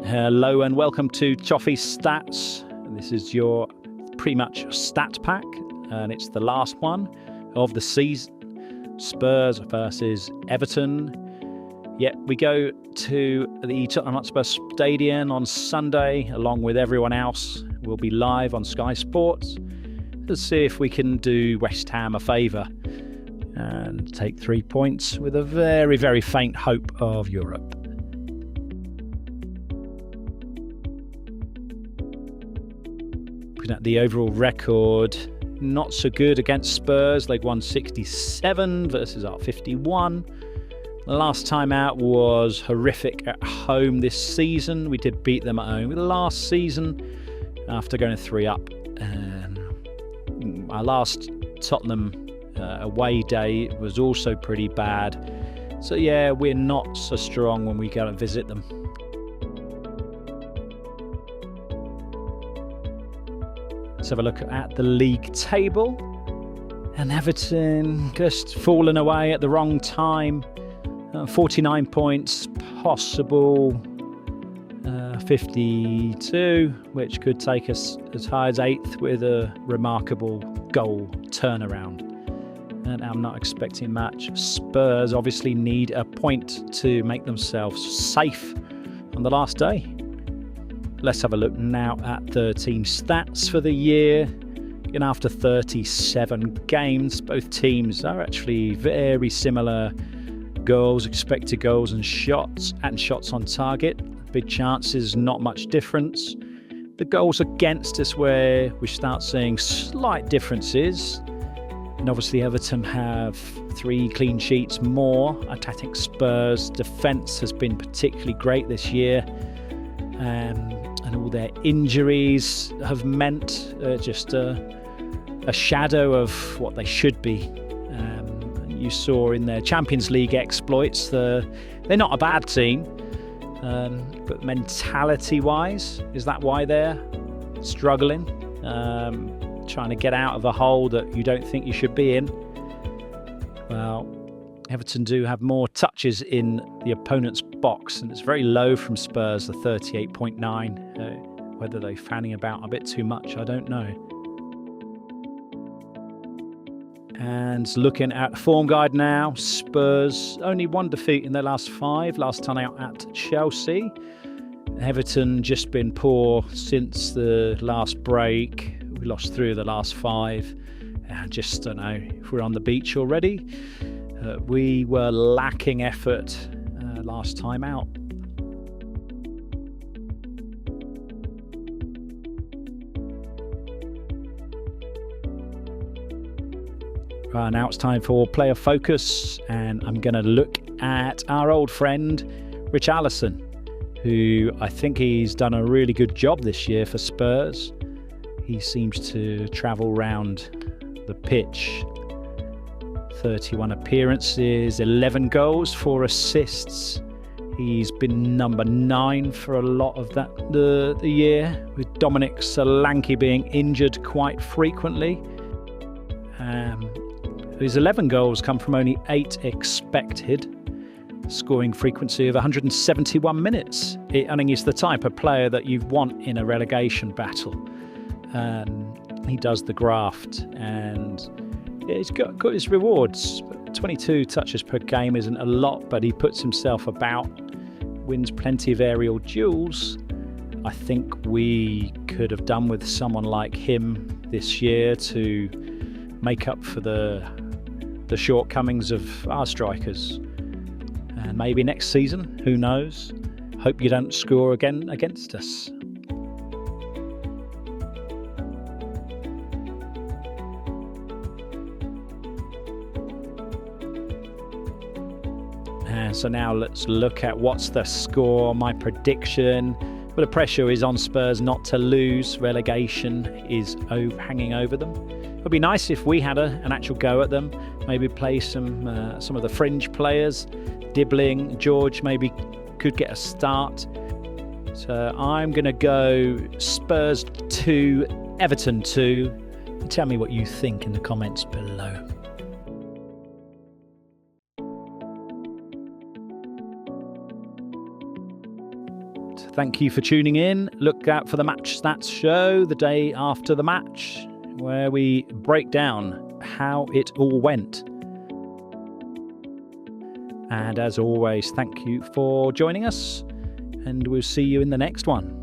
Hello and welcome to ToffeeStats. This is your pretty much stat pack, and it's the last one of the season. Spurs versus Everton. Yep, we go to the Tottenham Hotspur Stadium on Sunday along with everyone else. We'll be live on Sky Sports. Let's see if we can do West Ham a favour and take 3 points with a very, very faint hope of Europe. Looking at the overall record, not so good against Spurs. They won 67 versus our 51. The last time out was horrific at home this season. We did beat them at home last season after going 3-up. Our last Tottenham away day was also pretty bad. So yeah, we're not so strong when we go and visit them. Let's have a look at the league table. And Everton just fallen away at the wrong time. 49 points possible. 52, which could take us as high as 8th with a remarkable goal turnaround. And I'm not expecting much. Spurs obviously need a point to make themselves safe on the last day. Let's have a look now at the team stats for the year. And after 37 games, both teams are actually very similar. Goals, expected goals and shots on target. Big chances, not much difference. The goals against is where we start seeing slight differences. And obviously Everton have 3 clean sheets more. Attacking Spurs' defence has been particularly great this year. And all their injuries have meant just a shadow of what they should be. You saw in their Champions League exploits, they're not a bad team. But mentality-wise, is that why they're struggling? Trying to get out of a hole that you don't think you should be in? Well, Everton do have more touches in the opponent's box, and it's very low from Spurs, the 38.9. Whether they're fanning about a bit too much, I don't know. And looking at form guide now, Spurs only 1 defeat in their last 5, last time out at Chelsea. Everton just been poor since the last break. We lost 3 of the last 5. I just don't know if we're on the beach already. We were lacking effort last time out. Right, now it's time for player focus, and I'm going to look at our old friend Richarlison, who I think he's done a really good job this year for Spurs. He seems to travel round the pitch. 31 appearances, 11 goals, 4 assists. He's been number 9 for a lot of that the year, with Dominic Solanke being injured quite frequently. His 11 goals come from only 8 expected. Scoring frequency of 171 minutes. I think he's the type of player that you want in a relegation battle. He does the graft, and he's got his rewards. 22 touches per game isn't a lot, but he puts himself about, wins plenty of aerial duels. I think we could have done with someone like him this year to make up for the shortcomings of our strikers. And maybe next season, who knows? Hope you don't score again against us. And so now let's look at what's the score, my prediction. Well, the pressure is on Spurs not to lose. Relegation is hanging over them. It would be nice if we had an actual go at them. Maybe play some of the fringe players. Dibbling, George maybe could get a start. So I'm going to go Spurs 2, Everton 2. Tell me what you think in the comments below. Thank you for tuning in. Look out for the Match Stats show the day after the match, where we break down how it all went. And as always, thank you for joining us, and we'll see you in the next one.